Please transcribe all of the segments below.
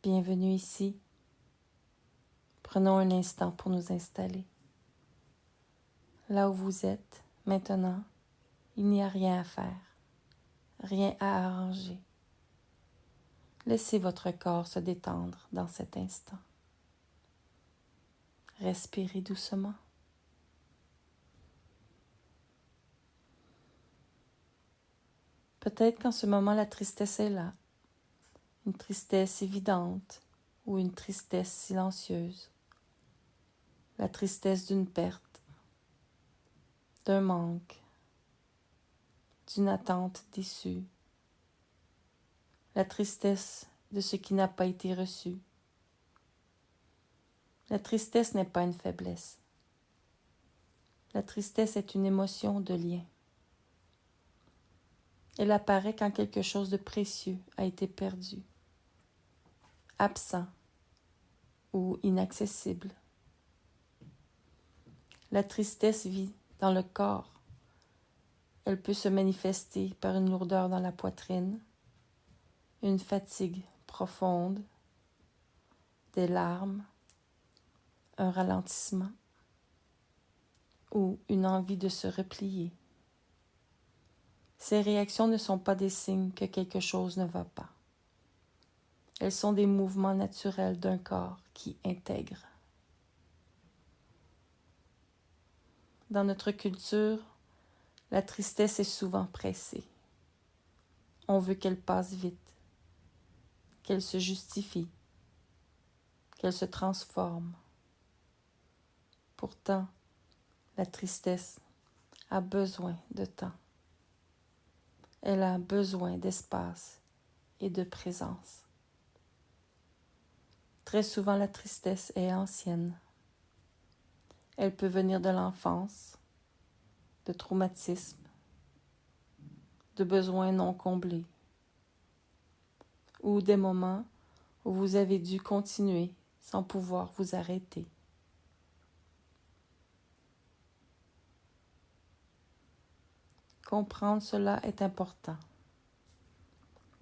Bienvenue ici. Prenons un instant pour nous installer. Là où vous êtes, maintenant, il n'y a rien à faire, rien à arranger. Laissez votre corps se détendre dans cet instant. Respirez doucement. Peut-être qu'en ce moment, la tristesse est là, une tristesse évidente ou une tristesse silencieuse, la tristesse d'une perte, d'un manque, d'une attente déçue, la tristesse de ce qui n'a pas été reçu. La tristesse n'est pas une faiblesse. La tristesse est une émotion de lien. Elle apparaît quand quelque chose de précieux a été perdu, absent ou inaccessible. La tristesse vit dans le corps. Elle peut se manifester par une lourdeur dans la poitrine, une fatigue profonde, des larmes, un ralentissement ou une envie de se replier. Ces réactions ne sont pas des signes que quelque chose ne va pas. Elles sont des mouvements naturels d'un corps qui intègre. Dans notre culture, la tristesse est souvent pressée. On veut qu'elle passe vite, qu'elle se justifie, qu'elle se transforme. Pourtant, la tristesse a besoin de temps. Elle a besoin d'espace et de présence. Très souvent, la tristesse est ancienne. Elle peut venir de l'enfance, de traumatismes, de besoins non comblés, ou des moments où vous avez dû continuer sans pouvoir vous arrêter. Comprendre cela est important.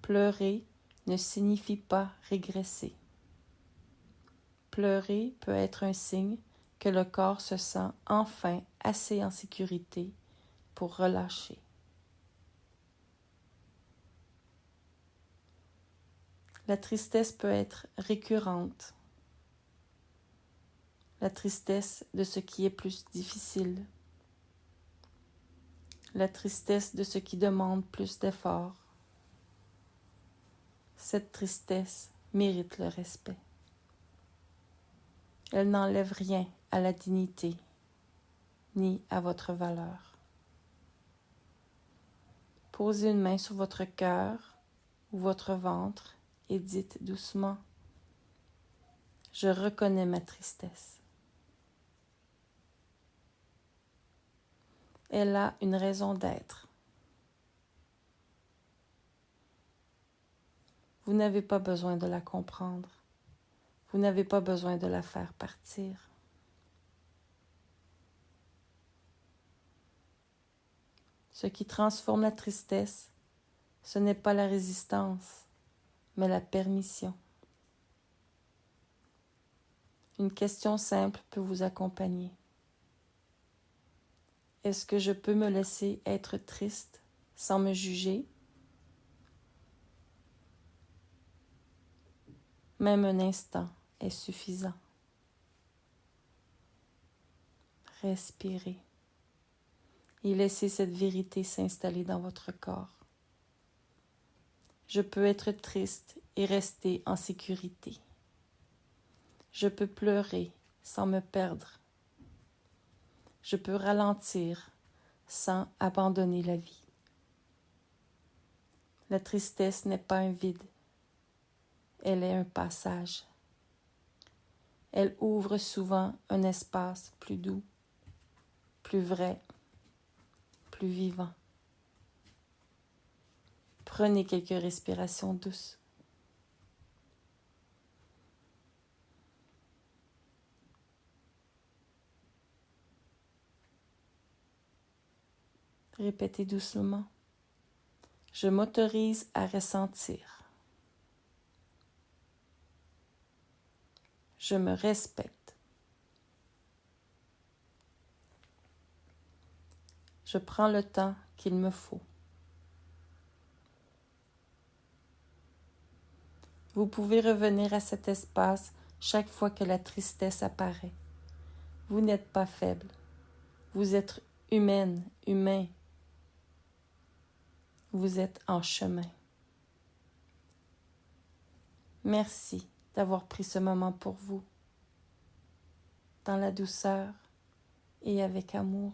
Pleurer ne signifie pas régresser. Pleurer peut être un signe que le corps se sent enfin assez en sécurité pour relâcher. La tristesse peut être récurrente. La tristesse de ce qui est plus difficile. La tristesse de ce qui demande plus d'efforts. Cette tristesse mérite le respect. Elle n'enlève rien à la dignité, ni à votre valeur. Posez une main sur votre cœur ou votre ventre et dites doucement « Je reconnais ma tristesse ». Elle a une raison d'être. Vous n'avez pas besoin de la comprendre. Vous n'avez pas besoin de la faire partir. Ce qui transforme la tristesse, ce n'est pas la résistance, mais la permission. Une question simple peut vous accompagner. Est-ce que je peux me laisser être triste sans me juger? Même un instant est suffisant. Respirez et laissez cette vérité s'installer dans votre corps. Je peux être triste et rester en sécurité. Je peux pleurer sans me perdre. Je peux ralentir sans abandonner la vie. La tristesse n'est pas un vide, elle est un passage. Elle ouvre souvent un espace plus doux, plus vrai, plus vivant. Prenez quelques respirations douces. Répétez doucement. Je m'autorise à ressentir. Je me respecte. Je prends le temps qu'il me faut. Vous pouvez revenir à cet espace chaque fois que la tristesse apparaît. Vous n'êtes pas faible. Vous êtes humaine, humain. Vous êtes en chemin. Merci d'avoir pris ce moment pour vous, dans la douceur et avec amour.